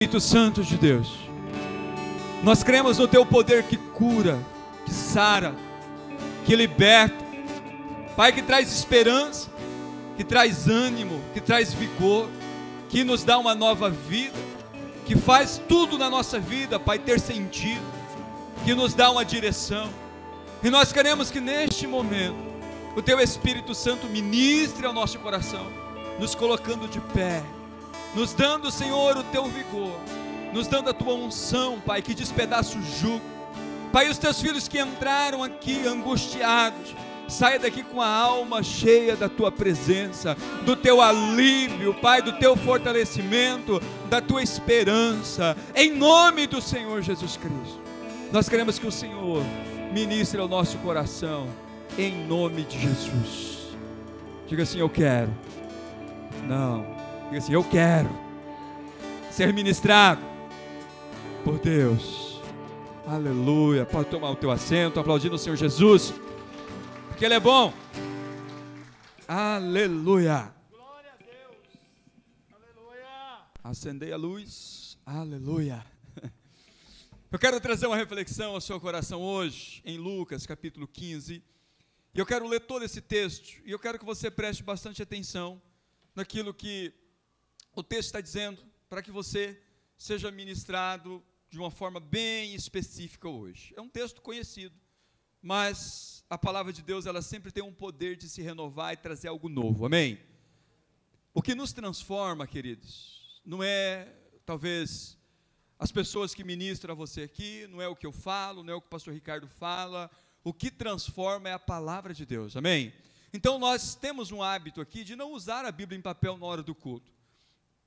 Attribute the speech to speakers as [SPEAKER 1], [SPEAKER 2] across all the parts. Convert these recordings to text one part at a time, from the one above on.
[SPEAKER 1] Espírito Santo de Deus, nós cremos no Teu poder que cura, que sara, que liberta, Pai, que traz esperança, que traz ânimo, que traz vigor, que nos dá uma nova vida, que faz tudo na nossa vida, Pai, ter sentido, que nos dá uma direção. E nós queremos que neste momento o Teu Espírito Santo ministre ao nosso coração, nos colocando de pé, nos dando, Senhor, o Teu vigor, nos dando a Tua unção, Pai, que despedaça o jugo. Pai, os Teus filhos que entraram aqui angustiados, saia daqui com a alma cheia da Tua presença, do Teu alívio, Pai, do Teu fortalecimento, da Tua esperança, em nome do Senhor Jesus Cristo. Nós queremos que o Senhor ministre ao nosso coração, em nome de Jesus. Diga assim: eu quero. Não, diga assim: eu quero ser ministrado por Deus. Aleluia. Pode tomar o teu assento, aplaudindo o Senhor Jesus, porque Ele é bom. Aleluia.
[SPEAKER 2] Glória a Deus. Aleluia.
[SPEAKER 1] Acendei a luz. Aleluia. Eu quero trazer uma reflexão ao seu coração hoje, em Lucas capítulo 15, e eu quero ler todo esse texto, e eu quero que você preste bastante atenção naquilo que o texto está dizendo, para que você seja ministrado de uma forma bem específica hoje. É um texto conhecido, mas a palavra de Deus, ela sempre tem um poder de se renovar e trazer algo novo, amém? O que nos transforma, queridos, não é, talvez, as pessoas que ministram a você aqui, não é o que eu falo, não é o que o pastor Ricardo fala, o que transforma é a palavra de Deus, amém? Então nós temos um hábito aqui de não usar a Bíblia em papel na hora do culto,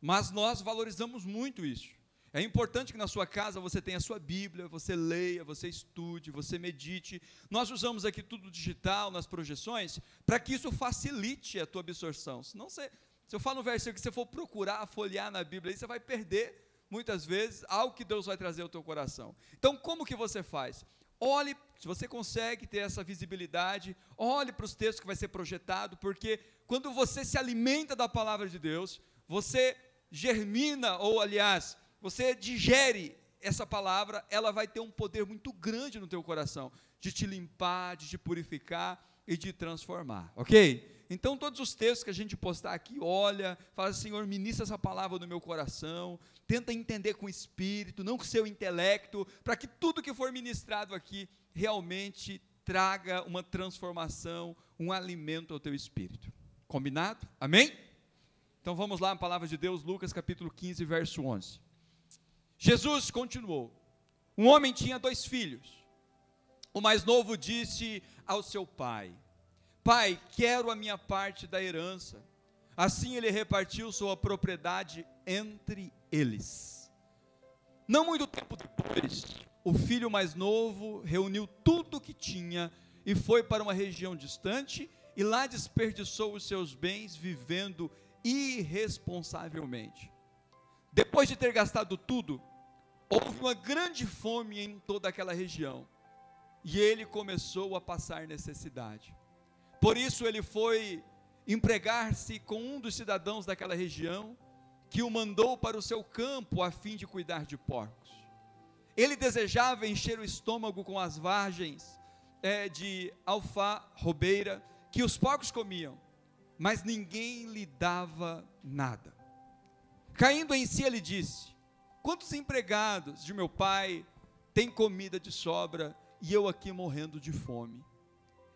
[SPEAKER 1] mas nós valorizamos muito isso. É importante que na sua casa você tenha a sua Bíblia, você leia, você estude, você medite. Nós usamos aqui tudo digital, nas projeções, para que isso facilite a tua absorção. Senão se eu falo no versículo que você for procurar, folhear na Bíblia, aí você vai perder muitas vezes algo que Deus vai trazer ao teu coração. Então, como que você faz? Olhe, se você consegue ter essa visibilidade, olhe para os textos que vai ser projetado, porque quando você se alimenta da palavra de Deus, você germina, ou aliás, você digere essa palavra, ela vai ter um poder muito grande no teu coração, de te limpar, de te purificar e de transformar, ok? Então todos os textos que a gente postar aqui, olha, fala: Senhor, ministra essa palavra no meu coração, tenta entender com o espírito, não com o seu intelecto, para que tudo que for ministrado aqui, realmente traga uma transformação, um alimento ao teu espírito, combinado? Amém? Então vamos lá, a palavra de Deus, Lucas capítulo 15, verso 11. Jesus continuou: um homem tinha 2 filhos, o mais novo disse ao seu pai: Pai, quero a minha parte da herança. Assim ele repartiu sua propriedade entre eles. Não muito tempo depois, o filho mais novo reuniu tudo o que tinha e foi para uma região distante, e lá desperdiçou os seus bens vivendo irresponsavelmente. Depois de ter gastado tudo, houve uma grande fome em toda aquela região, e ele começou a passar necessidade. Por isso ele foi empregar-se com um dos cidadãos daquela região, que o mandou para o seu campo a fim de cuidar de porcos. Ele desejava encher o estômago com as vagens de alfarrobeira que os porcos comiam, mas ninguém lhe dava nada. Caindo em si, ele disse: quantos empregados de meu pai têm comida de sobra, e eu aqui morrendo de fome?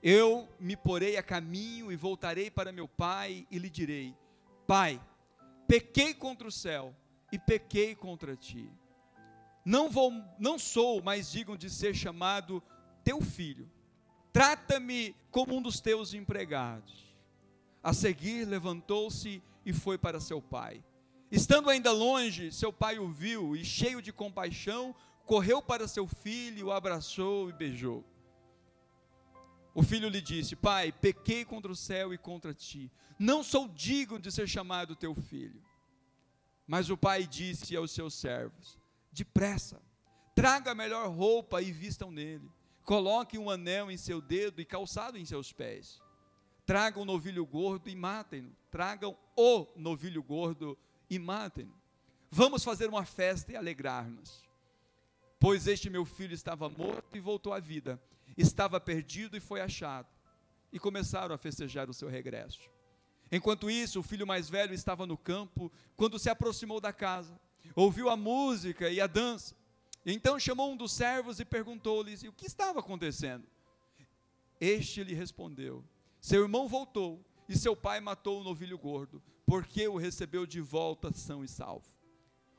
[SPEAKER 1] Eu me porei a caminho e voltarei para meu pai e lhe direi: Pai, pequei contra o céu e pequei contra ti. Não sou mais digno de ser chamado teu filho. Trata-me como um dos teus empregados. A seguir levantou-se e foi para seu pai. Estando ainda longe, seu pai o viu e, cheio de compaixão, correu para seu filho, o abraçou e beijou. O filho lhe disse: Pai, pequei contra o céu e contra ti, não sou digno de ser chamado teu filho. Mas o pai disse aos seus servos: depressa, traga a melhor roupa e vistam nele, coloquem um anel em seu dedo e calçado em seus pés. Tragam um novilho gordo e matem-no, tragam o novilho gordo e matem-no. vamos fazer uma festa e alegrar-nos. Pois este meu filho estava morto e voltou à vida, estava perdido e foi achado. E começaram a festejar o seu regresso. Enquanto isso, o filho mais velho estava no campo, quando se aproximou da casa, ouviu a música e a dança. Então chamou um dos servos e perguntou-lhes o que estava acontecendo. Este lhe respondeu: seu irmão voltou e seu pai matou o novilho gordo, porque o recebeu de volta são e salvo.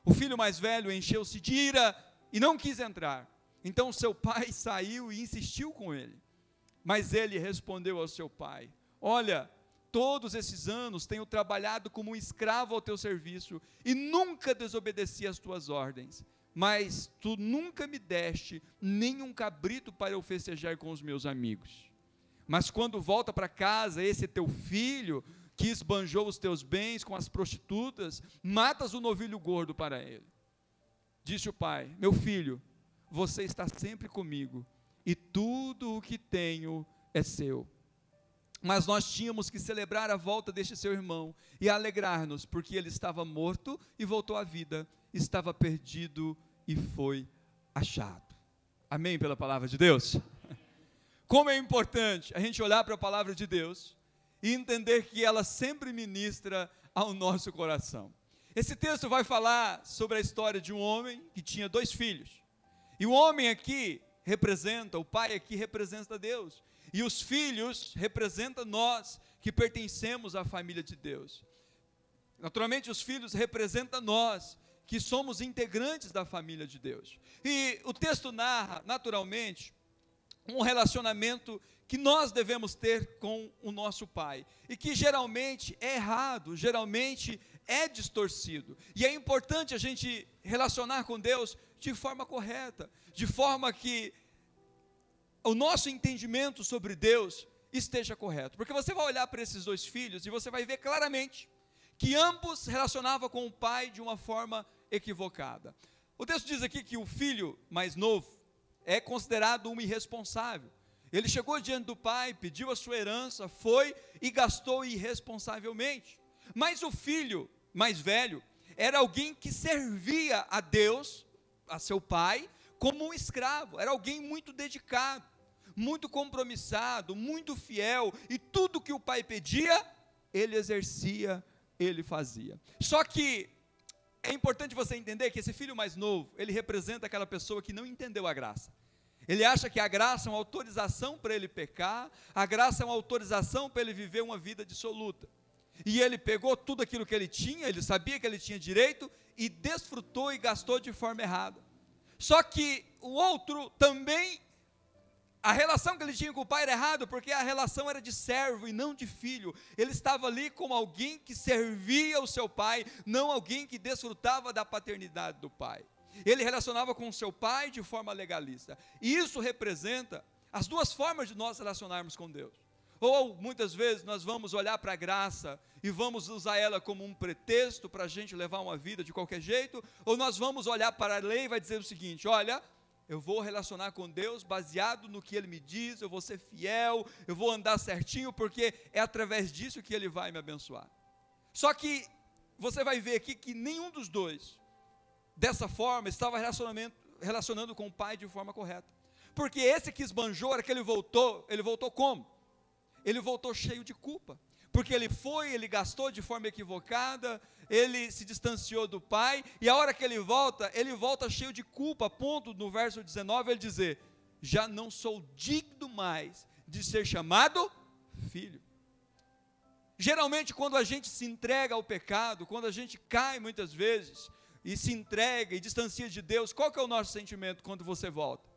[SPEAKER 1] O filho mais velho encheu-se de ira e não quis entrar. Então seu pai saiu e insistiu com ele. Mas ele respondeu ao seu pai: olha, todos esses anos tenho trabalhado como um escravo ao teu serviço e nunca desobedeci às tuas ordens. Mas tu nunca me deste nem um cabrito para eu festejar com os meus amigos. Mas quando volta para casa esse teu filho, que esbanjou os teus bens com as prostitutas, matas o novilho gordo para ele. Disse o pai: meu filho, você está sempre comigo, e tudo o que tenho é seu. Mas nós tínhamos que celebrar a volta deste seu irmão, e alegrar-nos, porque ele estava morto e voltou à vida, estava perdido e foi achado. Amém pela palavra de Deus? Como é importante a gente olhar para a palavra de Deus, e entender que ela sempre ministra ao nosso coração. Esse texto vai falar sobre a história de um homem que tinha 2 filhos. E o homem aqui representa, o pai aqui representa Deus. E os filhos representam nós que pertencemos à família de Deus. Naturalmente, os filhos representam nós que somos integrantes da família de Deus. E o texto narra, naturalmente, um relacionamento que nós devemos ter com o nosso pai, e que geralmente é errado, geralmente é distorcido, e é importante a gente relacionar com Deus de forma correta, de forma que o nosso entendimento sobre Deus esteja correto, porque você vai olhar para esses 2 filhos, e você vai ver claramente, que ambos relacionavam com o pai de uma forma equivocada. O texto diz aqui que o filho mais novo é considerado um irresponsável. Ele chegou diante do pai, pediu a sua herança, foi e gastou irresponsavelmente. Mas o filho mais velho era alguém que servia a Deus, a seu pai, como um escravo. Era alguém muito dedicado, muito compromissado, muito fiel, e tudo que o pai pedia, ele exercia, ele fazia. Só que é importante você entender que esse filho mais novo, ele representa aquela pessoa que não entendeu a graça. Ele acha que a graça é uma autorização para ele pecar, a graça é uma autorização para ele viver uma vida dissoluta. E ele pegou tudo aquilo que ele tinha, ele sabia que ele tinha direito, e desfrutou e gastou de forma errada. Só que o outro também, a relação que ele tinha com o pai era errada, porque a relação era de servo e não de filho. Ele estava ali como alguém que servia o seu pai, não alguém que desfrutava da paternidade do pai. Ele relacionava com o seu pai de forma legalista. E isso representa as 2 formas de nós relacionarmos com Deus. Ou muitas vezes nós vamos olhar para a graça e vamos usar ela como um pretexto para a gente levar uma vida de qualquer jeito, ou nós vamos olhar para a lei e vai dizer o seguinte: olha, eu vou relacionar com Deus baseado no que Ele me diz, eu vou ser fiel, eu vou andar certinho, porque é através disso que Ele vai me abençoar. Só que você vai ver aqui que nenhum dos 2, dessa forma, estava relacionando com o pai de forma correta. Porque esse que esbanjou, era que ele voltou como? Ele voltou cheio de culpa. Porque ele gastou de forma equivocada, ele se distanciou do pai, e a hora que ele volta cheio de culpa, a ponto no verso 19 ele dizer: já não sou digno mais de ser chamado filho. Geralmente quando a gente se entrega ao pecado, quando a gente cai muitas vezes, e se entrega e distancia de Deus, qual que é o nosso sentimento quando você volta?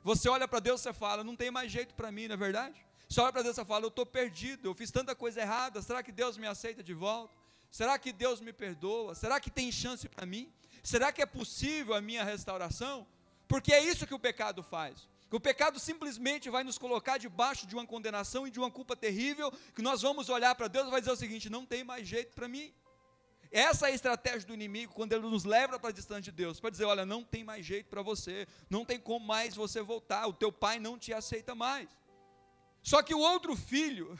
[SPEAKER 1] Você olha para Deus e você fala: não tem mais jeito para mim, não é verdade? Você olha para Deus e você fala: eu estou perdido, eu fiz tanta coisa errada, será que Deus me aceita de volta? Será que Deus me perdoa? Será que tem chance para mim? Será que é possível a minha restauração? Porque é isso que o pecado faz. O pecado simplesmente vai nos colocar debaixo de uma condenação e de uma culpa terrível, que nós vamos olhar para Deus e vai dizer o seguinte: não tem mais jeito para mim. Essa é a estratégia do inimigo, quando ele nos leva para distante de Deus, para dizer: olha, não tem mais jeito para você, não tem como mais você voltar, o teu pai não te aceita mais. Só que o outro filho,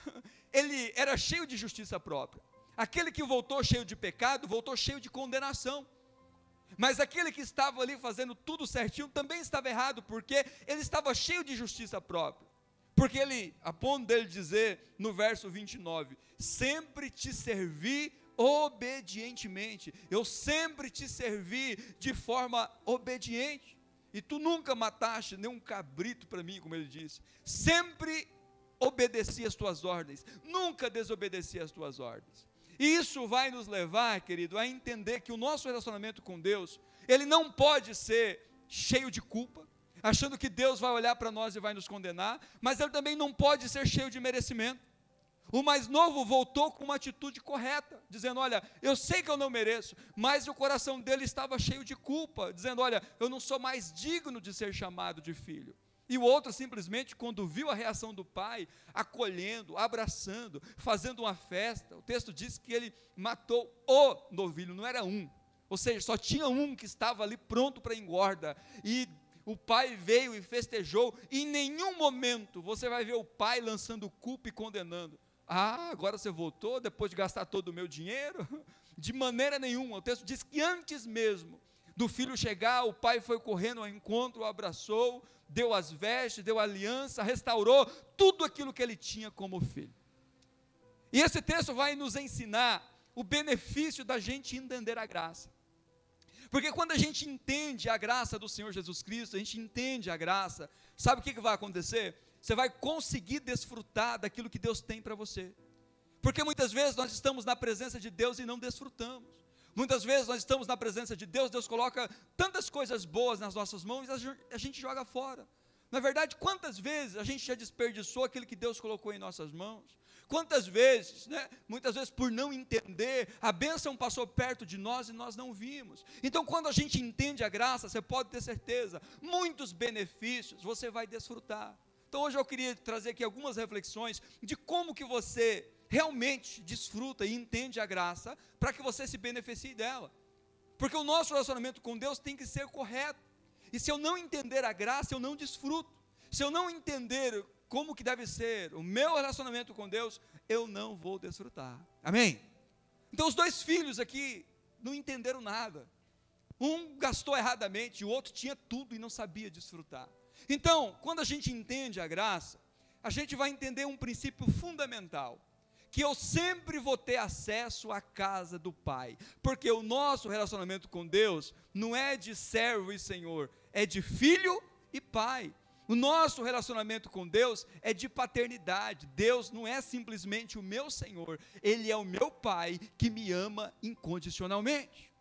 [SPEAKER 1] ele era cheio de justiça própria. Aquele que voltou cheio de pecado, voltou cheio de condenação. Mas aquele que estava ali fazendo tudo certinho também estava errado, porque ele estava cheio de justiça própria. Porque ele, a ponto dele dizer no verso 29, sempre te servi obedientemente, eu sempre te servi de forma obediente, e tu nunca mataste nem um cabrito para mim, como ele disse, sempre obedeci as tuas ordens, nunca desobedeci as tuas ordens. E isso vai nos levar, querido, a entender que o nosso relacionamento com Deus, ele não pode ser cheio de culpa, achando que Deus vai olhar para nós e vai nos condenar, mas ele também não pode ser cheio de merecimento. O mais novo voltou com uma atitude correta, dizendo, olha, eu sei que eu não mereço, mas o coração dele estava cheio de culpa, dizendo, olha, eu não sou mais digno de ser chamado de filho. E o outro simplesmente, quando viu a reação do pai, acolhendo, abraçando, fazendo uma festa, o texto diz que ele matou o novilho, não era um, ou seja, só tinha um que estava ali pronto para engorda, e o pai veio e festejou, e em nenhum momento você vai ver o pai lançando culpa e condenando. Ah, agora você voltou depois de gastar todo o meu dinheiro? De maneira nenhuma. O texto diz que antes mesmo do filho chegar, o pai foi correndo ao encontro, o abraçou, deu as vestes, deu a aliança, restaurou tudo aquilo que ele tinha como filho. E esse texto vai nos ensinar o benefício da gente entender a graça. Porque quando a gente entende a graça do Senhor Jesus Cristo, a gente entende a graça, sabe o que vai acontecer? Você vai conseguir desfrutar daquilo que Deus tem para você. Porque muitas vezes nós estamos na presença de Deus e não desfrutamos. Muitas vezes nós estamos na presença de Deus, Deus coloca tantas coisas boas nas nossas mãos e a gente joga fora. Na verdade, quantas vezes a gente já desperdiçou aquilo que Deus colocou em nossas mãos? Quantas vezes, muitas vezes por não entender, a bênção passou perto de nós e nós não vimos. Então quando a gente entende a graça, você pode ter certeza, muitos benefícios você vai desfrutar. Então hoje eu queria trazer aqui algumas reflexões de como que você realmente desfruta e entende a graça, para que você se beneficie dela. Porque o nosso relacionamento com Deus tem que ser correto. E se eu não entender a graça, eu não desfruto. Se eu não entender como que deve ser o meu relacionamento com Deus, eu não vou desfrutar. Amém? Então os dois filhos aqui não entenderam nada. Um gastou erradamente, o outro tinha tudo e não sabia desfrutar. Então, quando a gente entende a graça, a gente vai entender um princípio fundamental, que eu sempre vou ter acesso à casa do Pai, porque o nosso relacionamento com Deus não é de servo e senhor, é de filho e pai. O nosso relacionamento com Deus é de paternidade. Deus não é simplesmente o meu Senhor, Ele é o meu Pai que me ama incondicionalmente.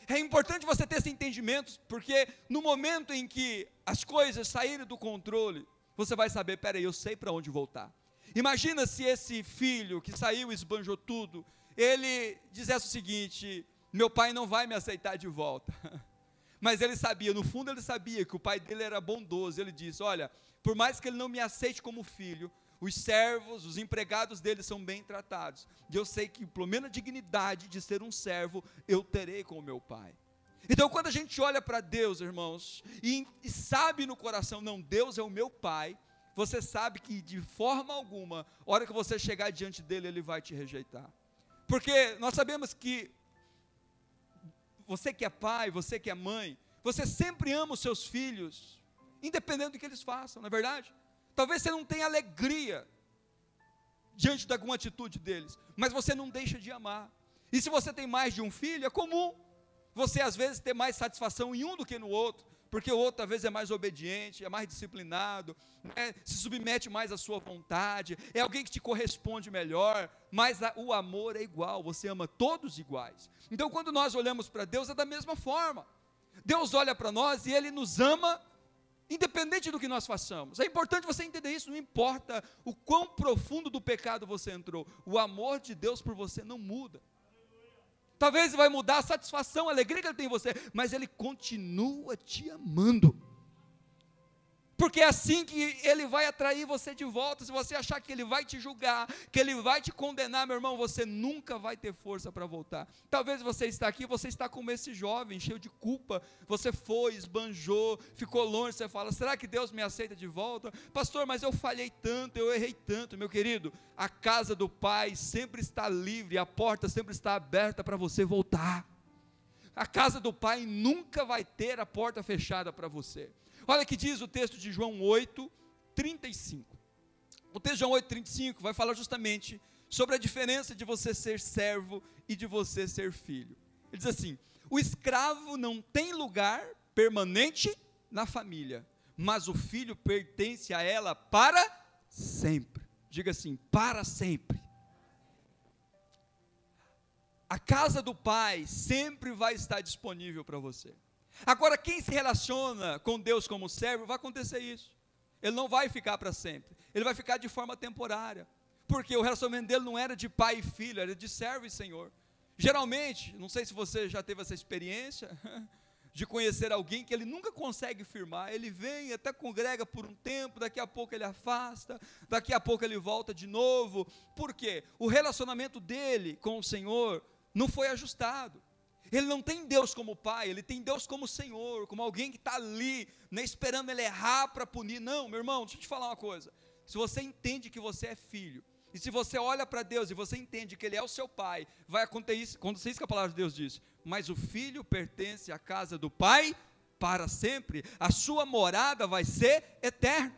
[SPEAKER 1] É importante você ter esse entendimento, porque no momento em que as coisas saírem do controle, você vai saber, peraí, eu sei para onde voltar. Imagina se esse filho que saiu e esbanjou tudo, ele dissesse o seguinte, meu pai não vai me aceitar de volta. Mas ele sabia, no fundo ele sabia que o pai dele era bondoso. Ele disse, olha, por mais que ele não me aceite como filho, os servos, os empregados dele são bem tratados. E eu sei que pelo menos a dignidade de ser um servo, eu terei com o meu pai. Então quando a gente olha para Deus, irmãos, e sabe no coração, não, Deus é o meu pai, você sabe que de forma alguma, a hora que você chegar diante dele, ele vai te rejeitar. Porque nós sabemos que você que é pai, você que é mãe, você sempre ama os seus filhos, independente do que eles façam, não é verdade? Talvez você não tenha alegria diante de alguma atitude deles, mas você não deixa de amar. E se você tem mais de um filho, é comum você às vezes ter mais satisfação em um do que no outro, porque o outro às vezes é mais obediente, é mais disciplinado, se submete mais à sua vontade, é alguém que te corresponde melhor, mas o amor é igual, você ama todos iguais. Então quando nós olhamos para Deus é da mesma forma. Deus olha para nós e Ele nos ama independente do que nós façamos. É importante você entender isso, não importa o quão profundo do pecado você entrou, o amor de Deus por você não muda. Talvez vai mudar a satisfação, a alegria que Ele tem em você, mas Ele continua te amando. Porque é assim que Ele vai atrair você de volta. Se você achar que Ele vai te julgar, que Ele vai te condenar, meu irmão, você nunca vai ter força para voltar. Talvez você está aqui, você está como esse jovem, cheio de culpa, você foi, esbanjou, ficou longe, você fala, será que Deus me aceita de volta? Pastor, mas eu falhei tanto, eu errei tanto. Meu querido, a casa do Pai sempre está livre, a porta sempre está aberta para você voltar. a casa do Pai nunca vai ter a porta fechada para você. Olha que diz o texto de João 8:35. O texto de João 8:35 vai falar justamente sobre a diferença de você ser servo e de você ser filho. Ele diz assim: o escravo não tem lugar permanente na família, mas o filho pertence a ela para sempre. Diga assim: para sempre. A casa do Pai sempre vai estar disponível para você. Agora, quem se relaciona com Deus como servo, vai acontecer isso. Ele não vai ficar para sempre. Ele vai ficar de forma temporária. Porque o relacionamento dele não era de pai e filho, era de servo e senhor. Geralmente, não sei se você já teve essa experiência, de conhecer alguém que ele nunca consegue firmar. Ele vem, até congrega por um tempo, daqui a pouco ele afasta, daqui a pouco ele volta de novo. Por quê? O relacionamento dele com o Senhor não foi ajustado. Ele não tem Deus como pai, ele tem Deus como Senhor, como alguém que está ali, né, esperando ele errar para punir. Não, meu irmão, deixa eu te falar uma coisa. Se você entende que você é filho, e se você olha para Deus e você entende que Ele é o seu Pai, vai acontecer isso que a palavra de Deus diz: mas o filho pertence à casa do Pai para sempre, a sua morada vai ser eterna.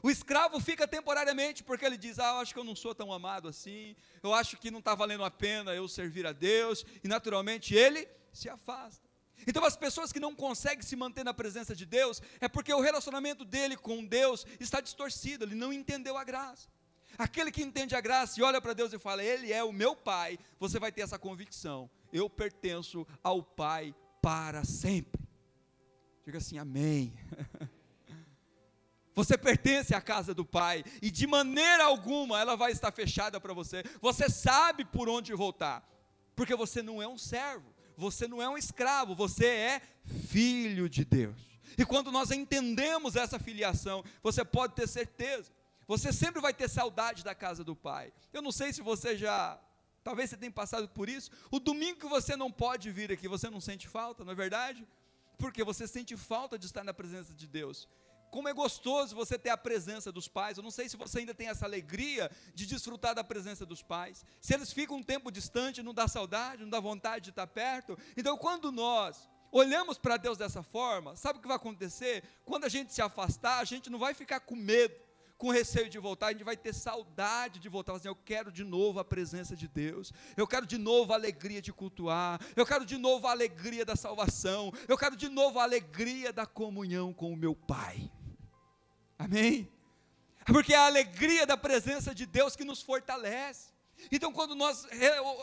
[SPEAKER 1] O escravo fica temporariamente, porque ele diz: eu acho que eu não sou tão amado assim, eu acho que não está valendo a pena eu servir a Deus, e naturalmente ele se afasta. Então as pessoas que não conseguem se manter na presença de Deus, é porque o relacionamento dele com Deus está distorcido, ele não entendeu a graça. Aquele que entende a graça e olha para Deus e fala: Ele é o meu Pai, você vai ter essa convicção: eu pertenço ao Pai para sempre. Diga assim: amém. Você pertence à casa do Pai, e de maneira alguma ela vai estar fechada para você. Você sabe por onde voltar, porque você não é um servo, você não é um escravo, você é filho de Deus. E quando nós entendemos essa filiação, você pode ter certeza, você sempre vai ter saudade da casa do Pai. Eu não sei se você talvez você tenha passado por isso. O domingo que você não pode vir aqui, você não sente falta, não é verdade? Porque você sente falta de estar na presença de Deus. Como é gostoso você ter a presença dos pais. Eu não sei se você ainda tem essa alegria de desfrutar da presença dos pais. Se eles ficam um tempo distante, não dá saudade, não dá vontade de estar perto. Então, quando nós olhamos para Deus dessa forma, sabe o que vai acontecer? Quando a gente se afastar, a gente não vai ficar com medo, com receio de voltar, a gente vai ter saudade de voltar, assim: eu quero de novo a presença de Deus, eu quero de novo a alegria de cultuar, eu quero de novo a alegria da salvação, eu quero de novo a alegria da comunhão com o meu Pai. Amém? Porque é a alegria da presença de Deus que nos fortalece. Então, quando nós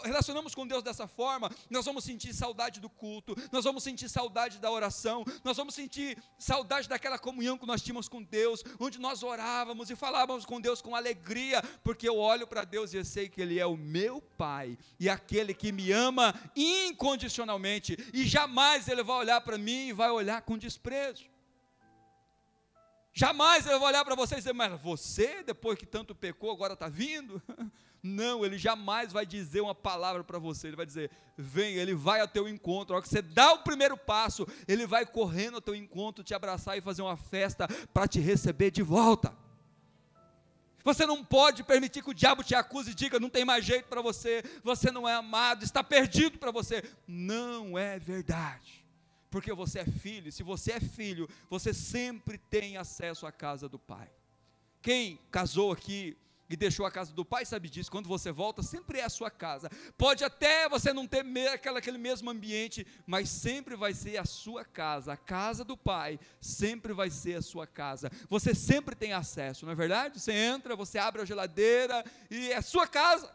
[SPEAKER 1] relacionamos com Deus dessa forma, nós vamos sentir saudade do culto, nós vamos sentir saudade da oração, nós vamos sentir saudade daquela comunhão que nós tínhamos com Deus, onde nós orávamos e falávamos com Deus com alegria, porque eu olho para Deus e eu sei que Ele é o meu Pai, e aquele que me ama incondicionalmente, e jamais Ele vai olhar para mim e vai olhar com desprezo. Jamais Ele vai olhar para você e dizer: mas você, depois que tanto pecou, agora está vindo? Não, Ele jamais vai dizer uma palavra para você. Ele vai dizer: vem. Ele vai ao teu encontro. A hora que você dá o primeiro passo, Ele vai correndo ao teu encontro, te abraçar e fazer uma festa para te receber de volta. Você não pode permitir que o diabo te acuse e diga: não tem mais jeito para você, você não é amado, está perdido para você. Não é verdade. Porque você é filho, e se você é filho, você sempre tem acesso à casa do Pai. Quem casou aqui e deixou a casa do Pai sabe disso. Quando você volta, sempre é a sua casa. Pode até você não ter aquele mesmo ambiente, mas sempre vai ser a sua casa. A casa do Pai sempre vai ser a sua casa. Você sempre tem acesso, não é verdade? Você entra, você abre a geladeira e é a sua casa.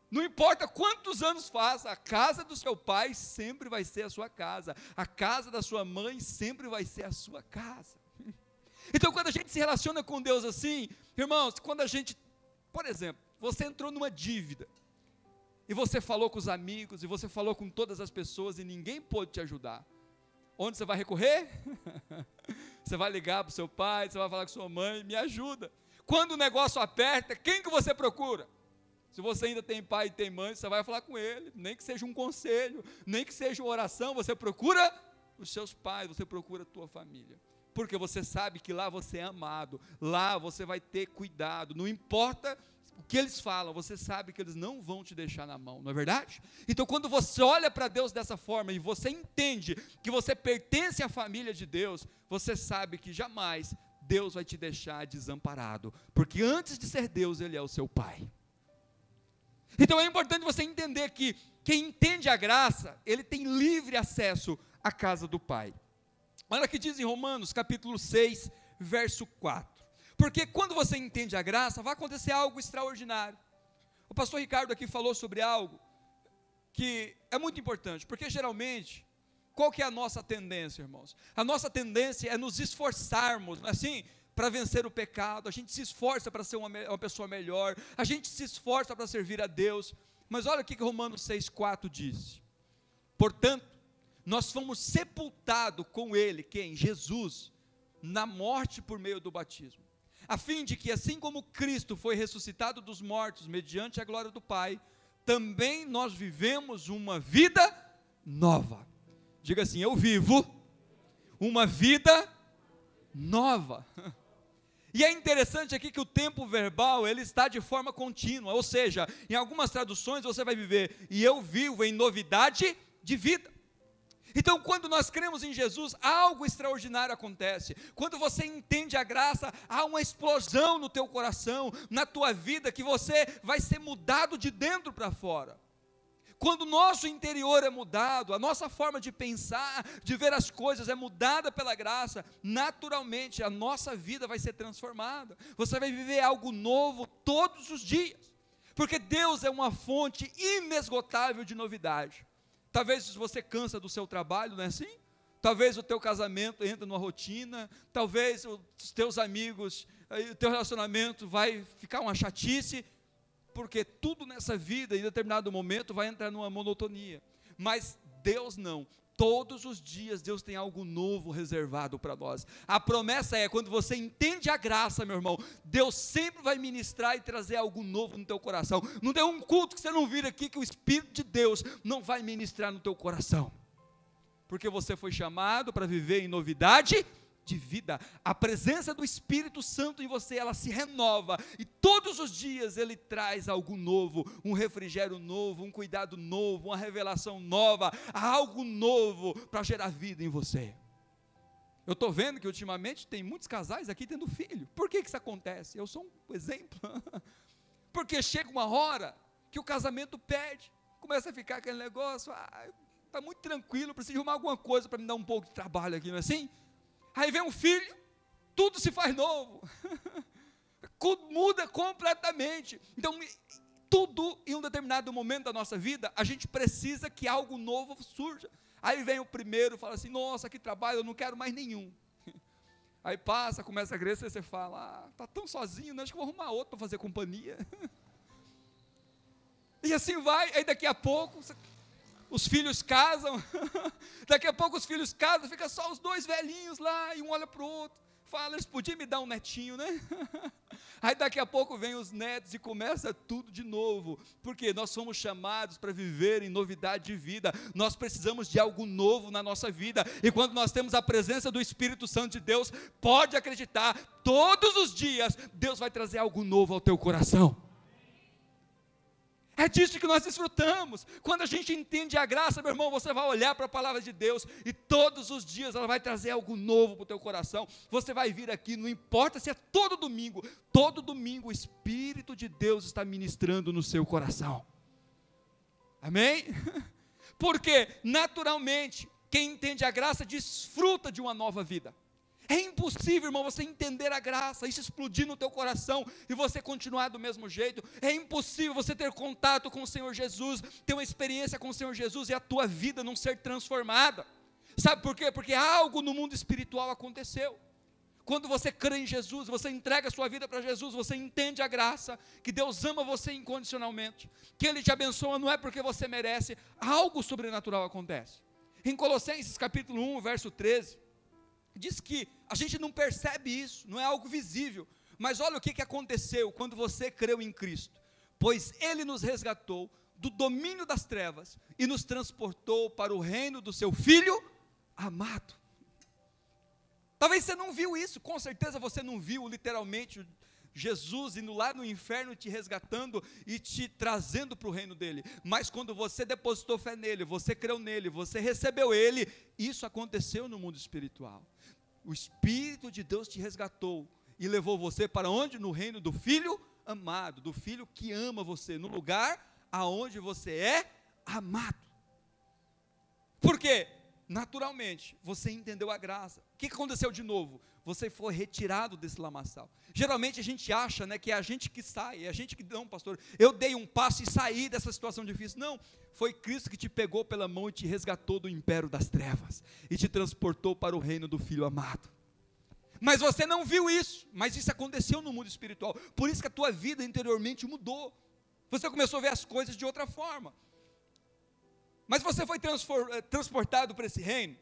[SPEAKER 1] Não importa quantos anos faça, a casa do seu pai sempre vai ser a sua casa, a casa da sua mãe sempre vai ser a sua casa. Então, quando a gente se relaciona com Deus assim, irmãos, quando a gente, por exemplo, você entrou numa dívida, e você falou com os amigos, e você falou com todas as pessoas, e ninguém pôde te ajudar, onde você vai recorrer? Você vai ligar para o seu pai, você vai falar com sua mãe: me ajuda. Quando o negócio aperta, quem que você procura? Se você ainda tem pai e tem mãe, você vai falar com ele, nem que seja um conselho, nem que seja uma oração, você procura os seus pais, você procura a tua família. Porque você sabe que lá você é amado, lá você vai ter cuidado, não importa o que eles falam, você sabe que eles não vão te deixar na mão, não é verdade? Então quando você olha para Deus dessa forma, e você entende que você pertence à família de Deus, você sabe que jamais Deus vai te deixar desamparado, porque antes de ser Deus, Ele é o seu Pai. Então é importante você entender que quem entende a graça, ele tem livre acesso à casa do Pai. Olha o que diz em Romanos capítulo 6, verso 4. Porque quando você entende a graça, vai acontecer algo extraordinário. O pastor Ricardo aqui falou sobre algo que é muito importante, porque geralmente, qual que é a nossa tendência, irmãos? A nossa tendência é nos esforçarmos, assim, para vencer o pecado, a gente se esforça para ser uma pessoa melhor, a gente se esforça para servir a Deus, mas olha o que Romanos 6,4 diz: portanto, nós fomos sepultados com Ele, quem? Jesus, na morte por meio do batismo, a fim de que assim como Cristo foi ressuscitado dos mortos, mediante a glória do Pai, também nós vivemos uma vida nova. Diga assim: eu vivo uma vida nova. E é interessante aqui que o tempo verbal, ele está de forma contínua, ou seja, em algumas traduções você vai viver, e eu vivo em novidade de vida. Então quando nós cremos em Jesus, algo extraordinário acontece. Quando você entende a graça, há uma explosão no teu coração, na tua vida, que você vai ser mudado de dentro para fora. Quando o nosso interior é mudado, a nossa forma de pensar, de ver as coisas é mudada pela graça, naturalmente a nossa vida vai ser transformada. Você vai viver algo novo todos os dias, porque Deus é uma fonte inesgotável de novidade. Talvez você cansa do seu trabalho, não é assim? Talvez o teu casamento entra numa rotina, talvez os teus amigos, o teu relacionamento vai ficar uma chatice, porque tudo nessa vida, em determinado momento, vai entrar numa monotonia. Mas Deus não. Todos os dias Deus tem algo novo reservado para nós. A promessa é, quando você entende a graça, meu irmão, Deus sempre vai ministrar e trazer algo novo no teu coração. Não tem um culto que você não vir aqui que o Espírito de Deus não vai ministrar no teu coração. Porque você foi chamado para viver em novidade de vida. A presença do Espírito Santo em você, ela se renova, e todos os dias ele traz algo novo, um refrigério novo, um cuidado novo, uma revelação nova, algo novo para gerar vida em você. Eu estou vendo que ultimamente tem muitos casais aqui tendo filho. Por que isso acontece? Eu sou um exemplo. Porque chega uma hora que o casamento perde, começa a ficar aquele negócio, está muito tranquilo, preciso arrumar alguma coisa para me dar um pouco de trabalho aqui, não é assim? Aí vem um filho, tudo se faz novo, muda completamente. Então, tudo em um determinado momento da nossa vida, a gente precisa que algo novo surja. Aí vem o primeiro e fala assim: nossa, que trabalho, eu não quero mais nenhum. Aí passa, começa a crescer, você fala: está tão sozinho, né? Acho que vou arrumar outro para fazer companhia. E assim vai, aí daqui a pouco os filhos casam, daqui a pouco os filhos casam, fica só os dois velhinhos lá, e um olha para o outro, fala: eles podiam me dar um netinho, né? Aí daqui a pouco vem os netos e começa tudo de novo, porque nós somos chamados para viver em novidade de vida, nós precisamos de algo novo na nossa vida, e quando nós temos a presença do Espírito Santo de Deus, pode acreditar, todos os dias, Deus vai trazer algo novo ao teu coração. É disso que nós desfrutamos. Quando a gente entende a graça, meu irmão, você vai olhar para a palavra de Deus, e todos os dias ela vai trazer algo novo para o teu coração. Você vai vir aqui, não importa se é todo domingo o Espírito de Deus está ministrando no seu coração. Amém? Porque naturalmente, quem entende a graça desfruta de uma nova vida. É impossível, irmão, você entender a graça, isso explodir no teu coração e você continuar do mesmo jeito. É impossível você ter contato com o Senhor Jesus, ter uma experiência com o Senhor Jesus e a tua vida não ser transformada. Sabe por quê? Porque algo no mundo espiritual aconteceu. Quando você crê em Jesus, você entrega a sua vida para Jesus, você entende a graça, que Deus ama você incondicionalmente, que Ele te abençoa, não é porque você merece, algo sobrenatural acontece. Em Colossenses capítulo 1, verso 13, diz que a gente não percebe isso, não é algo visível, mas olha o que aconteceu quando você creu em Cristo: pois Ele nos resgatou do domínio das trevas e nos transportou para o reino do seu Filho amado. Talvez você não viu isso, com certeza você não viu literalmente Jesus indo lá no inferno te resgatando e te trazendo para o reino dele, mas quando você depositou fé nele, você creu nele, você recebeu ele, isso aconteceu no mundo espiritual. O Espírito de Deus te resgatou e levou você para onde? No reino do Filho amado, do Filho que ama você, no lugar aonde você é amado. Por quê? Naturalmente, você entendeu a graça. O que aconteceu de novo? Você foi retirado desse lamaçal. Geralmente a gente acha, né, que é a gente que sai, é a gente que, não, pastor, eu dei um passo e saí dessa situação difícil. Não, foi Cristo que te pegou pela mão e te resgatou do império das trevas, e te transportou para o reino do Filho amado. Mas você não viu isso, mas isso aconteceu no mundo espiritual, por isso que a tua vida interiormente mudou, você começou a ver as coisas de outra forma. Mas você foi transportado para esse reino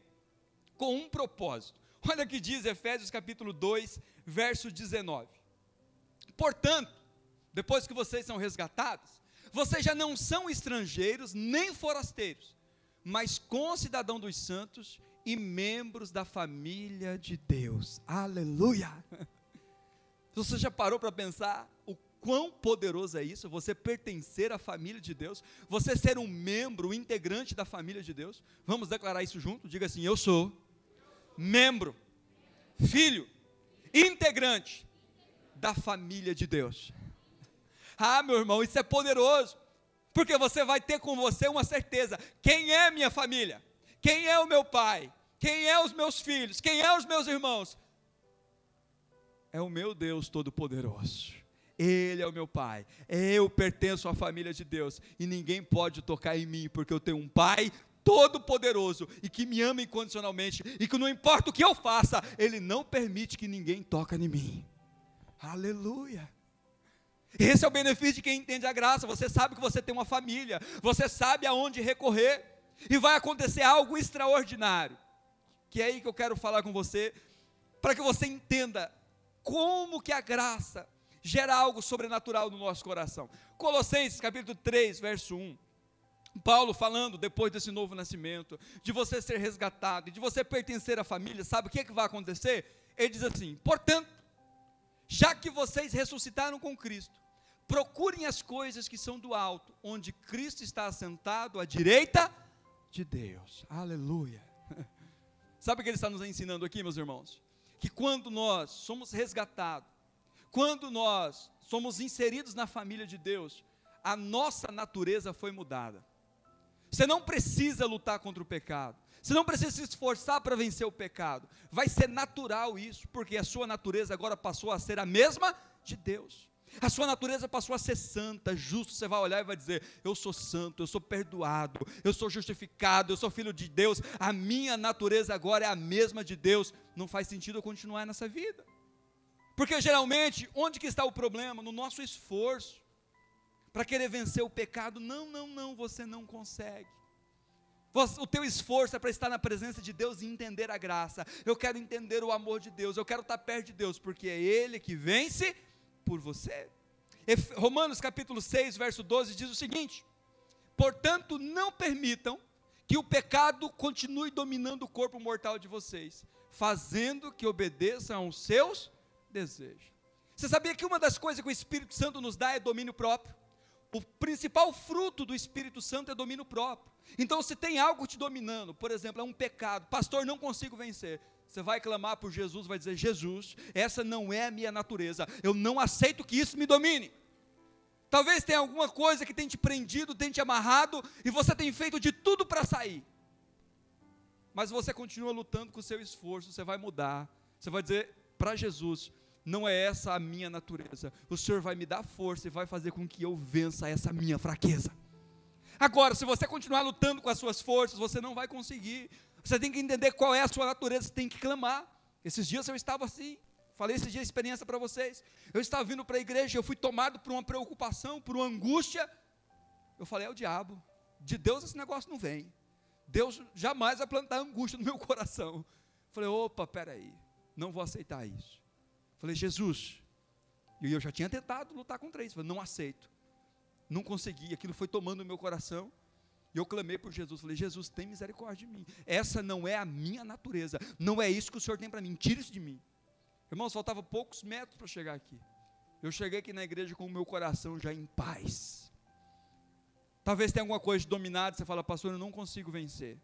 [SPEAKER 1] com um propósito. Olha o que diz Efésios capítulo 2, verso 19. Portanto, depois que vocês são resgatados, vocês já não são estrangeiros nem forasteiros, mas concidadãos dos santos e membros da família de Deus. Aleluia! Você já parou para pensar o quão poderoso é isso? Você pertencer à família de Deus, você ser um membro, um integrante da família de Deus. Vamos declarar isso junto? Diga assim: eu sou membro, filho, integrante da família de Deus. Ah, meu irmão, isso é poderoso, porque você vai ter com você uma certeza: quem é minha família? Quem é o meu pai? Quem é os meus filhos? Quem é os meus irmãos? É o meu Deus Todo-Poderoso. Ele é o meu pai, eu pertenço à família de Deus, e ninguém pode tocar em mim, porque eu tenho um pai todo-poderoso, e que me ama incondicionalmente, e que não importa o que eu faça, ele não permite que ninguém toque em mim. Aleluia! Esse é o benefício de quem entende a graça. Você sabe que você tem uma família, você sabe aonde recorrer, e vai acontecer algo extraordinário, que é aí que eu quero falar com você, para que você entenda como que a graça gera algo sobrenatural no nosso coração. Colossenses capítulo 3, verso 1, Paulo falando depois desse novo nascimento, de você ser resgatado, de você pertencer à família, sabe o que vai acontecer? Ele diz assim: portanto, já que vocês ressuscitaram com Cristo, procurem as coisas que são do alto, onde Cristo está assentado à direita de Deus. Aleluia! Sabe o que ele está nos ensinando aqui, meus irmãos? Que quando nós somos resgatados, quando nós somos inseridos na família de Deus, a nossa natureza foi mudada. Você não precisa lutar contra o pecado, você não precisa se esforçar para vencer o pecado, vai ser natural isso, porque a sua natureza agora passou a ser a mesma de Deus. A sua natureza passou a ser santa, justa. Você vai olhar e vai dizer: eu sou santo, eu sou perdoado, eu sou justificado, eu sou filho de Deus, a minha natureza agora é a mesma de Deus. Não faz sentido eu continuar nessa vida, porque geralmente, onde que está o problema? No nosso esforço, para querer vencer o pecado. Não, você não consegue. O teu esforço é para estar na presença de Deus e entender a graça. Eu quero entender o amor de Deus, eu quero estar perto de Deus, porque é Ele que vence por você. Romanos capítulo 6, verso 12 diz o seguinte: portanto, não permitam que o pecado continue dominando o corpo mortal de vocês, fazendo que obedeçam aos seus desejos. Você sabia que uma das coisas que o Espírito Santo nos dá é domínio próprio? O principal fruto do Espírito Santo é domínio próprio. Então, se tem algo te dominando, por exemplo, é um pecado: pastor, não consigo vencer. Você vai clamar por Jesus, vai dizer: Jesus, essa não é a minha natureza, eu não aceito que isso me domine. Talvez tenha alguma coisa que tem te prendido, tem te amarrado, e você tem feito de tudo para sair, mas você continua lutando com o seu esforço. Você vai mudar, você vai dizer para Jesus: não é essa a minha natureza, o Senhor vai me dar força e vai fazer com que eu vença essa minha fraqueza. Agora, se você continuar lutando com as suas forças, você não vai conseguir. Você tem que entender qual é a sua natureza, você tem que clamar. Esses dias eu estava assim, falei esses dias a experiência para vocês. Eu estava vindo para a igreja, eu fui tomado por uma preocupação, por uma angústia. Eu falei: é o diabo, de Deus esse negócio não vem. Deus jamais vai plantar angústia no meu coração. Falei: opa, peraí, não vou aceitar isso. Falei: Jesus, e eu já tinha tentado lutar contra isso. Falei: não aceito, não consegui, aquilo foi tomando o meu coração. E eu clamei por Jesus, falei, Jesus, tem misericórdia de mim. Essa não é a minha natureza, não é isso que o Senhor tem para mim, tira isso de mim. Irmãos, faltava poucos metros para chegar aqui. Eu cheguei aqui na igreja com o meu coração já em paz. Talvez tenha alguma coisa dominada, você fala, pastor, eu não consigo vencer.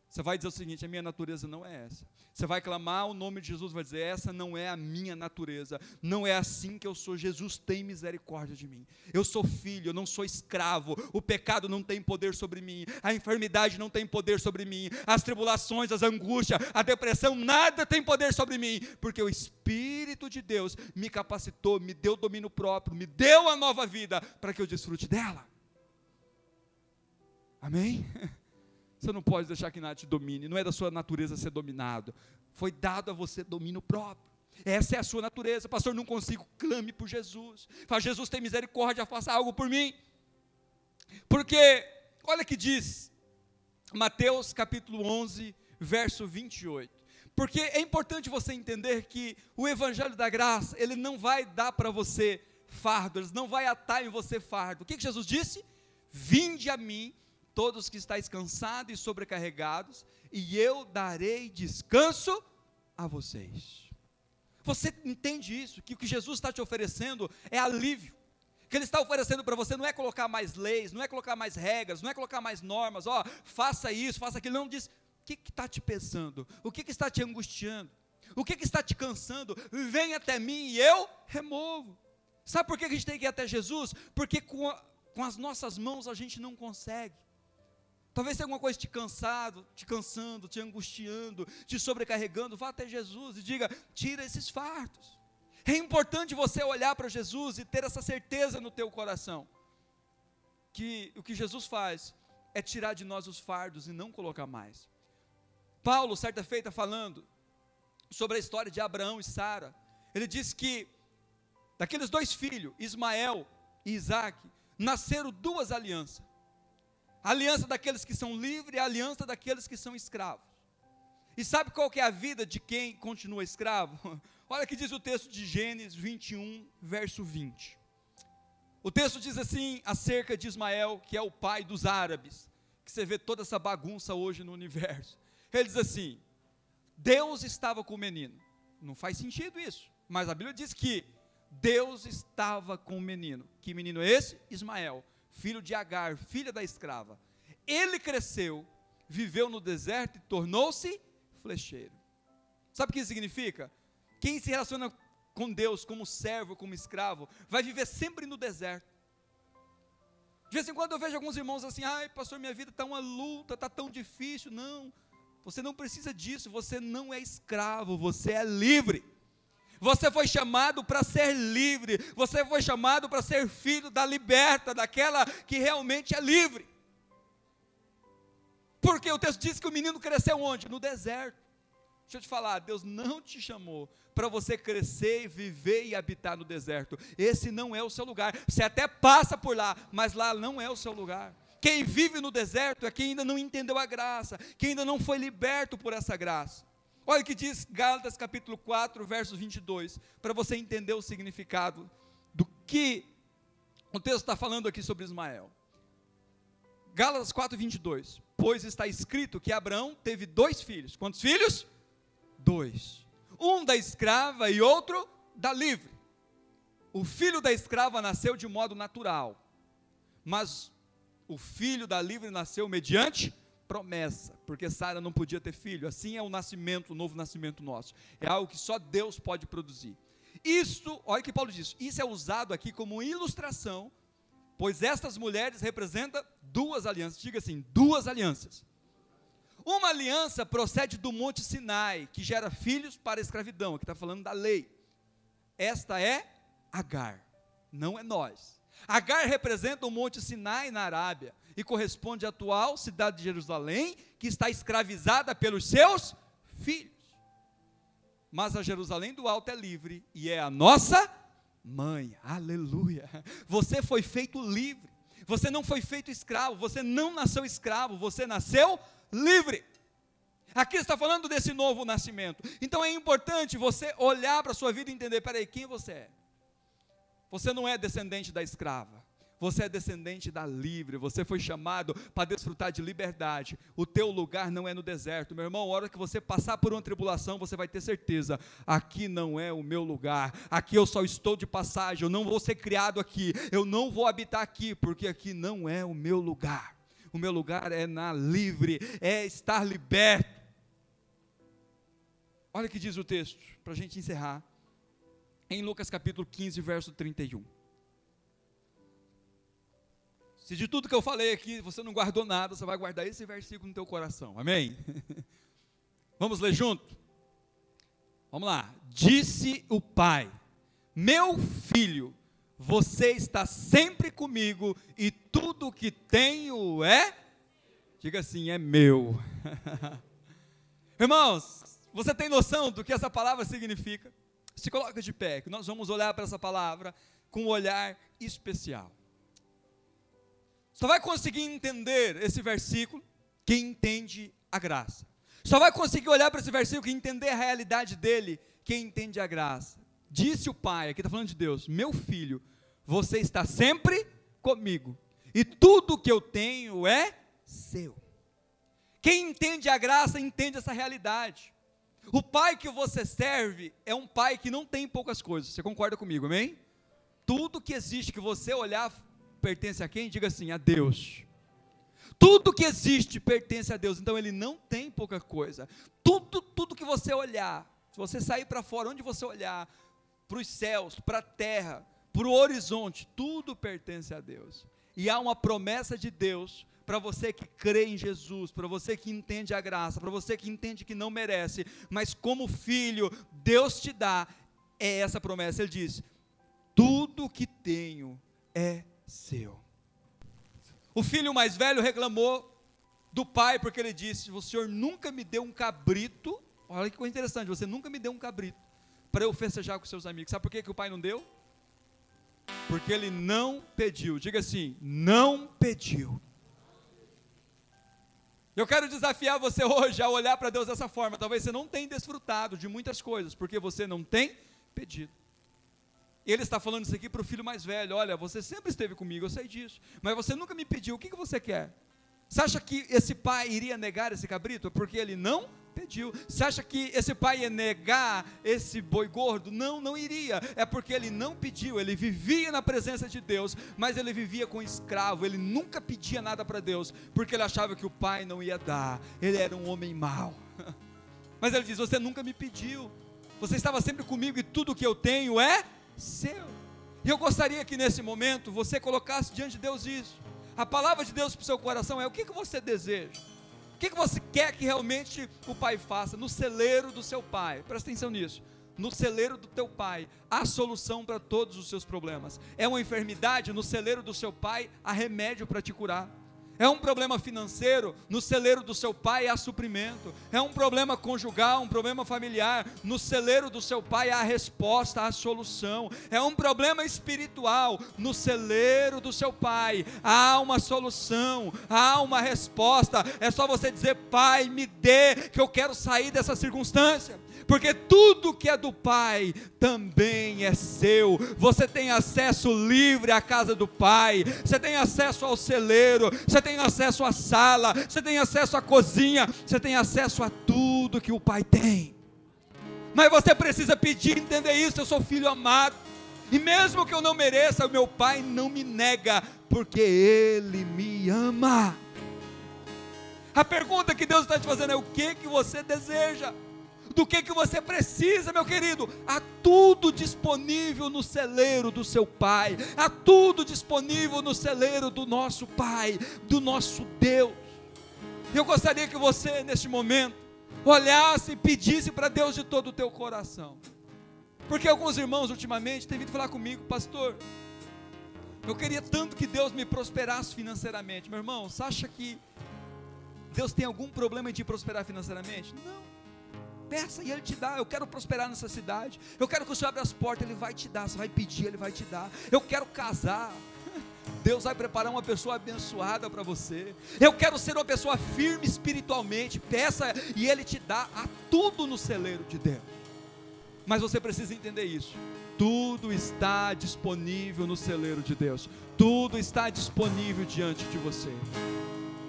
[SPEAKER 1] Você vai dizer o seguinte, a minha natureza não é essa. Você vai clamar o nome de Jesus, vai dizer, essa não é a minha natureza, não é assim que eu sou, Jesus tem misericórdia de mim. Eu sou filho, eu não sou escravo, o pecado não tem poder sobre mim, a enfermidade não tem poder sobre mim, as tribulações, as angústias, a depressão, nada tem poder sobre mim, porque o Espírito de Deus me capacitou, me deu domínio próprio, me deu a nova vida, para que eu desfrute dela. Amém? Você não pode deixar que nada te domine, não é da sua natureza ser dominado, foi dado a você domínio próprio, essa é a sua natureza. Pastor, não consigo, clame por Jesus, fala, Jesus tem misericórdia, faça algo por mim, porque, olha que diz, Mateus capítulo 11, verso 28, porque é importante você entender que o Evangelho da Graça, ele não vai dar para você fardo, ele não vai atar em você fardo. O que Jesus disse? Vinde a mim, todos que estáis cansados e sobrecarregados, e eu darei descanso a vocês. Você entende isso? Que o que Jesus está te oferecendo é alívio. O que Ele está oferecendo para você não é colocar mais leis, não é colocar mais regras, não é colocar mais normas, faça isso, faça aquilo. Não, diz, o que está te pesando? O que está te angustiando? O que está te cansando? Vem até mim e eu removo. Sabe por que a gente tem que ir até Jesus? Porque com as nossas mãos a gente não consegue. Talvez tenha alguma coisa te cansando, te angustiando, te sobrecarregando. Vá até Jesus e diga, tira esses fardos. É importante você olhar para Jesus e ter essa certeza no teu coração, que o que Jesus faz é tirar de nós os fardos e não colocar mais. Paulo, certa feita, falando sobre a história de Abraão e Sara, ele diz que daqueles dois filhos, Ismael e Isaac, nasceram duas alianças. A aliança daqueles que são livres e a aliança daqueles que são escravos. E sabe qual que é a vida de quem continua escravo? Olha que diz o texto de Gênesis 21, verso 20. O texto diz assim, acerca de Ismael, que é o pai dos árabes, que você vê toda essa bagunça hoje no universo. Ele diz assim, Deus estava com o menino. Não faz sentido isso, mas a Bíblia diz que Deus estava com o menino. Que menino é esse? Ismael, filho de Agar, filha da escrava. Ele cresceu, viveu no deserto e tornou-se flecheiro. Sabe o que isso significa? Quem se relaciona com Deus como servo, como escravo, vai viver sempre no deserto. De vez em quando eu vejo alguns irmãos assim, ai pastor, minha vida está uma luta, está tão difícil. Não, você não precisa disso, você não é escravo, você é livre. Você foi chamado para ser livre, você foi chamado para ser filho da liberta, daquela que realmente é livre. Porque o texto diz que o menino cresceu onde? No deserto. Deixa eu te falar, Deus não te chamou para você crescer e viver e habitar no deserto. Esse não é o seu lugar. Você até passa por lá, mas lá não é o seu lugar. Quem vive no deserto é quem ainda não entendeu a graça, quem ainda não foi liberto por essa graça. Olha o que diz Gálatas capítulo 4, verso 22, para você entender o significado do que o texto está falando aqui sobre Ismael. Gálatas 4, 22, pois está escrito que Abraão teve dois filhos. Quantos filhos? 2. Um da escrava e outro da livre. O filho da escrava nasceu de modo natural, mas o filho da livre nasceu mediante promessa, porque Sara não podia ter filho. Assim é o nascimento, o novo nascimento nosso, é algo que só Deus pode produzir. Isso, olha o que Paulo diz, isso é usado aqui como ilustração, pois estas mulheres representam duas alianças. Diga assim, duas alianças. Uma aliança procede do monte Sinai, que gera filhos para a escravidão, aqui está falando da lei. Esta é Agar, não é nós. Agar representa o monte Sinai na Arábia, e corresponde à atual cidade de Jerusalém, que está escravizada pelos seus filhos. Mas a Jerusalém do alto é livre, e é a nossa mãe. Aleluia! Você foi feito livre, você não foi feito escravo, você não nasceu escravo, você nasceu livre. Aqui está falando desse novo nascimento. Então é importante você olhar para a sua vida e entender, peraí, quem você é? Você não é descendente da escrava, Você é descendente da livre, você foi chamado para desfrutar de liberdade. O teu lugar não é no deserto, meu irmão. A hora que você passar por uma tribulação, você vai ter certeza: aqui não é o meu lugar, aqui eu só estou de passagem, eu não vou ser criado aqui, eu não vou habitar aqui, porque aqui não é o meu lugar. O meu lugar é na livre, é estar liberto. Olha o que diz o texto, para a gente encerrar, em Lucas capítulo 15, verso 31. Se de tudo que eu falei aqui, você não guardou nada, você vai guardar esse versículo no teu coração, amém? Vamos ler junto? Vamos lá. Disse o pai: meu filho, você está sempre comigo, e tudo que tenho diga assim, é meu. Irmãos, você tem noção do que essa palavra significa? Se coloca de pé, que nós vamos olhar para essa palavra com um olhar especial. Só vai conseguir entender esse versículo quem entende a graça. Só vai conseguir olhar para esse versículo e entender a realidade dele quem entende a graça. Disse o pai, aqui está falando de Deus: meu filho, você está sempre comigo, e tudo que eu tenho é seu. Quem entende a graça entende essa realidade. O pai que você serve é um pai que não tem poucas coisas. Você concorda comigo, amém? Tudo que existe, que você olhar, pertence a quem? Diga assim, a Deus. Tudo que existe pertence a Deus. Então ele não tem pouca coisa. Tudo que você olhar, se você sair para fora, onde você olhar, para os céus, para a terra, para o horizonte, tudo pertence a Deus. E há uma promessa de Deus para você que crê em Jesus, para você que entende a graça, para você que entende que não merece, mas como filho, Deus te dá, é essa promessa. Ele diz: tudo que tenho é seu. O filho mais velho reclamou do pai, porque ele disse: o senhor nunca me deu um cabrito. Olha que coisa interessante, você nunca me deu um cabrito para eu festejar com seus amigos. Sabe por que o pai não deu? Porque ele não pediu. Diga assim, não pediu. Eu quero desafiar você hoje a olhar para Deus dessa forma. Talvez você não tenha desfrutado de muitas coisas, porque você não tem pedido. Ele está falando isso aqui para o filho mais velho: olha, você sempre esteve comigo, eu sei disso, mas você nunca me pediu, o que você quer? Você acha que esse pai iria negar esse cabrito? Porque ele não pediu. Você acha que esse pai ia negar esse boi gordo? Não, não iria. É porque ele não pediu. Ele vivia na presença de Deus, mas ele vivia com escravo. Ele nunca pedia nada para Deus, porque ele achava que o pai não ia dar. Ele era um homem mau. Mas ele diz: você nunca me pediu, você estava sempre comigo, e tudo que eu tenho é seu. E eu gostaria que nesse momento você colocasse diante de Deus isso. A palavra de Deus para o seu coração é: o que você deseja? O que você quer que realmente o pai faça? No celeiro do seu pai, presta atenção nisso, no celeiro do teu pai há solução para todos os seus problemas. É uma enfermidade? No celeiro do seu pai há remédio para te curar. É um problema financeiro? No celeiro do seu pai há suprimento. É um problema conjugal, um problema familiar? No celeiro do seu pai há resposta, há solução. É um problema espiritual? No celeiro do seu pai há uma solução, há uma resposta. É só você dizer: pai, me dê, que eu quero sair dessa circunstância. Porque tudo que é do pai também é seu. Você tem acesso livre à casa do pai, você tem acesso ao celeiro, você tem acesso à sala, você tem acesso à cozinha, você tem acesso a tudo que o pai tem. Mas você precisa pedir, entender isso: eu sou filho amado, e mesmo que eu não mereça, o meu pai não me nega, porque ele me ama. A pergunta que Deus está te fazendo é: o que você deseja? Do que você precisa, meu querido? Há tudo disponível no celeiro do seu pai, há tudo disponível no celeiro do nosso pai, do nosso Deus. Eu gostaria que você neste momento olhasse e pedisse para Deus de todo o teu coração, porque alguns irmãos ultimamente têm vindo falar comigo: pastor, eu queria tanto que Deus me prosperasse financeiramente. Meu irmão, você acha que Deus tem algum problema em te prosperar financeiramente? Não. Peça e Ele te dá. Eu quero prosperar nessa cidade, eu quero que o Senhor abra as portas, Ele vai te dar. Você vai pedir, Ele vai te dar. Eu quero casar, Deus vai preparar uma pessoa abençoada para você. Eu quero ser uma pessoa firme espiritualmente, peça e Ele te dá. Há tudo no celeiro de Deus. Mas você precisa entender isso. Tudo está disponível no celeiro de Deus. Tudo está disponível diante de você.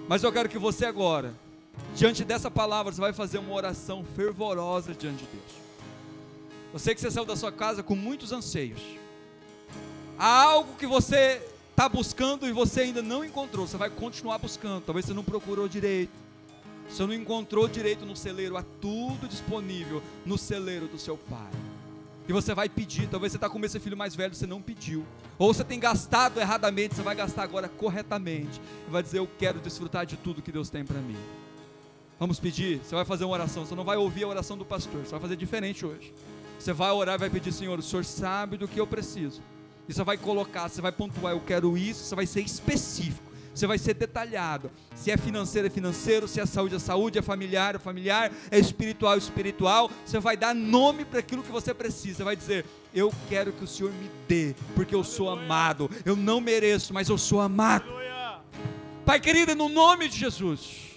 [SPEAKER 1] Mas eu quero que você agora, diante dessa palavra, você vai fazer uma oração fervorosa diante de Deus. Eu sei que você saiu da sua casa com muitos anseios. Há algo que você está buscando e você ainda não encontrou. Você vai continuar buscando. Talvez você não procurou direito. Você não encontrou direito no celeiro. Há tudo disponível no celeiro do seu Pai. E você vai pedir. Talvez você está com esse filho mais velho, você não pediu. Ou você tem gastado erradamente, você vai gastar agora corretamente. E vai dizer, eu quero desfrutar de tudo que Deus tem para mim. Vamos pedir? Você vai fazer uma oração. Você não vai ouvir a oração do pastor. Você vai fazer diferente hoje. Você vai orar e vai pedir, Senhor, o Senhor sabe do que eu preciso. E você vai colocar, você vai pontuar, eu quero isso. Você vai ser específico. Você vai ser detalhado. Se é financeiro, é financeiro. Se é saúde, é saúde. É familiar, é familiar. É espiritual, é espiritual. Você vai dar nome para aquilo que você precisa. Você vai dizer, eu quero que o Senhor me dê, porque eu sou amado. Eu não mereço, mas eu sou amado. Pai querido, no nome de Jesus,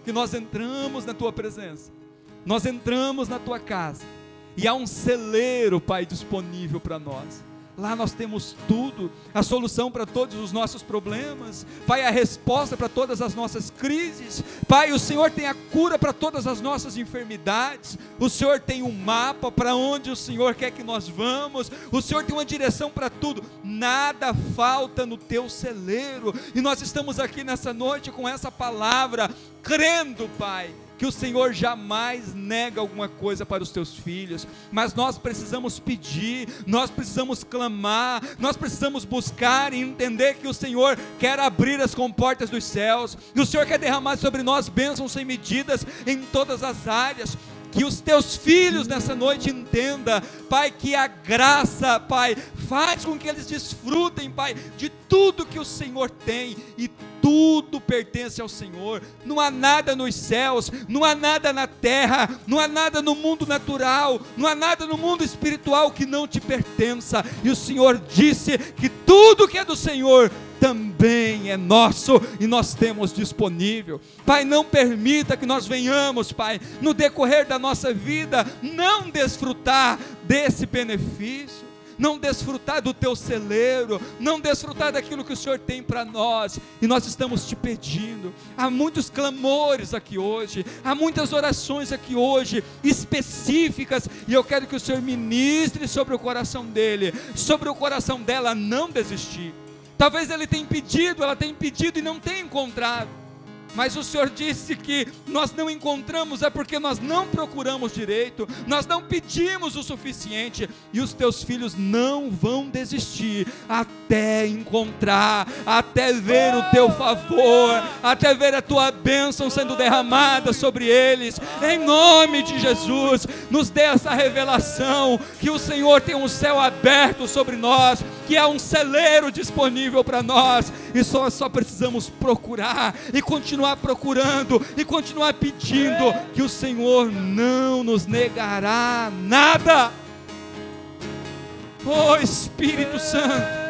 [SPEAKER 1] que nós entramos na Tua presença. Nós entramos na Tua casa. E há um celeiro, Pai, disponível para nós. Lá nós temos tudo, a solução para todos os nossos problemas, Pai, a resposta para todas as nossas crises, Pai, o Senhor tem a cura para todas as nossas enfermidades, o Senhor tem um mapa para onde o Senhor quer que nós vamos, o Senhor tem uma direção para tudo, nada falta no Teu celeiro, e nós estamos aqui nessa noite com essa palavra, crendo, Pai, que o Senhor jamais nega alguma coisa para os teus filhos, mas nós precisamos pedir, nós precisamos clamar, nós precisamos buscar e entender que o Senhor quer abrir as comportas dos céus, que o Senhor quer derramar sobre nós bênçãos sem medidas em todas as áreas. Que os teus filhos nessa noite entendam, Pai, que a graça, Pai, faz com que eles desfrutem, Pai, de tudo que o Senhor tem, e tudo pertence ao Senhor. Não há nada nos céus, não há nada na terra, não há nada no mundo natural, não há nada no mundo espiritual que não te pertença, e o Senhor disse que tudo que é do Senhor também é nosso, e nós temos disponível. Pai, não permita que nós venhamos, Pai, no decorrer da nossa vida, não desfrutar desse benefício, não desfrutar do Teu celeiro, não desfrutar daquilo que o Senhor tem para nós, e nós estamos te pedindo. Há muitos clamores aqui hoje, há muitas orações aqui hoje, específicas, e eu quero que o Senhor ministre sobre o coração dele, sobre o coração dela, não desistir. Talvez ele tenha pedido, ela tenha pedido e não tenha encontrado, mas o Senhor disse que nós não encontramos é porque nós não procuramos direito, nós não pedimos o suficiente, e os teus filhos não vão desistir até encontrar, até ver o teu favor, até ver a tua bênção sendo derramada sobre eles. Em nome de Jesus, nos dê essa revelação, que o Senhor tem um céu aberto sobre nós, que há um celeiro disponível para nós, e só precisamos procurar e continuar procurando e continuar pedindo, que o Senhor não nos negará nada. Oh Espírito Santo,